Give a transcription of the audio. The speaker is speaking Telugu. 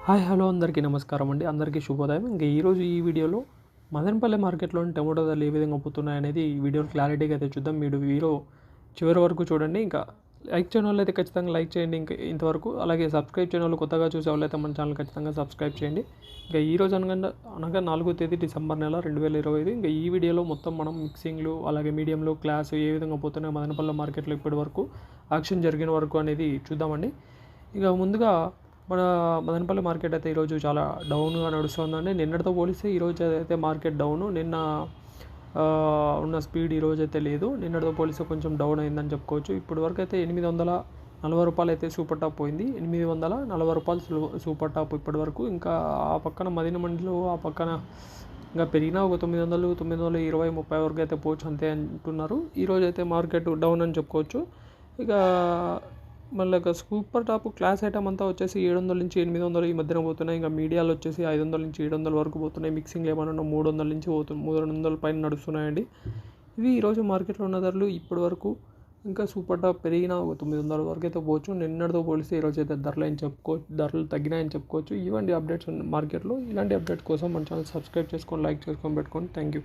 హాయ్ హలో అందరికీ నమస్కారం అండి. అందరికీ శుభోదయం. ఇంక ఈరోజు ఈ వీడియోలో మదనపల్లె మార్కెట్లోని టమాటో ధరలు ఏ విధంగా పోతున్నాయనేది ఈ వీడియోలో క్లారిటీగా అయితే చూద్దాం. మీరు వీడియో చివరి వరకు చూడండి. ఇంకా లైక్ చేయని వాళ్ళు అయితే ఖచ్చితంగా లైక్ చేయండి. ఇంకా ఇంతవరకు అలాగే సబ్స్క్రైబ్ చేయని వాళ్ళు కొత్తగా చూసే వాళ్ళు అయితే మన ఛానల్ ఖచ్చితంగా సబ్స్క్రైబ్ చేయండి. ఇంకా ఈరోజు అనగా 4వ తేదీ డిసెంబర్ నెల 2025. ఇంకా ఈ వీడియోలో మొత్తం మనం మిక్సింగ్లు అలాగే మీడియంలో క్లాసు ఏ విధంగా పోతున్నాయి మదనపల్లె మార్కెట్లో ఇప్పటి వరకు ఆక్షన్ జరిగిన వరకు అనేది చూద్దామండి. ఇక ముందుగా మన మదనపల్లి మార్కెట్ అయితే ఈరోజు చాలా డౌన్గా నడుస్తుందండి. నిన్నటితో పోలిస్తే ఈరోజు అయితే మార్కెట్ డౌను. నిన్న ఉన్న స్పీడ్ ఈరోజు అయితే లేదు. నిన్నటితో పోలిస్తే కొంచెం డౌన్ అయిందని చెప్పుకోవచ్చు. ఇప్పటి వరకు అయితే రూ. 840 అయితే సూపర్ టాప్ పోయింది. రూ. 840 సూపర్ టాప్ ఇప్పటి వరకు. ఇంకా ఆ పక్కన మదీనా మండిలో ఆ పక్కన ఇంకా పెరిగినా ఒక 900, 920, 30 వరకు అయితే పోవచ్చు అంతే అంటున్నారు. ఈరోజు అయితే మార్కెట్ డౌన్ అని చెప్పుకోవచ్చు. ఇక మళ్ళీ సూపర్ టాప్ క్లాస్ ఐటమ్ అంతా వచ్చేసి 700 నుంచి 800 ఈ మధ్యన పోతున్నాయి. ఇంకా మీడియాలో వచ్చేసి 500 నుంచి 700 వరకు పోతున్నాయి. మిక్సింగ్లో ఏమన్నా 300 నుంచి 300 పైన నడుస్తున్నాయండి. ఇవి ఈరోజు మార్కెట్లో ఉన్న ధరలు. ఇప్పటి వరకు ఇంకా సూపర్ టాప్ పెరిగిన ఒక 900 వరకు అయితే పోవచ్చు. నిన్నటితో పోలిస్తే ఈరోజు అయితే ధరలు తగ్గినాయని చెప్పుకోవచ్చు. ఇవ్వండి అప్డేట్స్ మార్కెట్లో. ఇలాంటి అప్డేట్ కోసం మన ఛానల్ సబ్స్క్రైబ్ చేసుకొని లైక్ చేసుకొని పెట్టుకోండి. Thank you.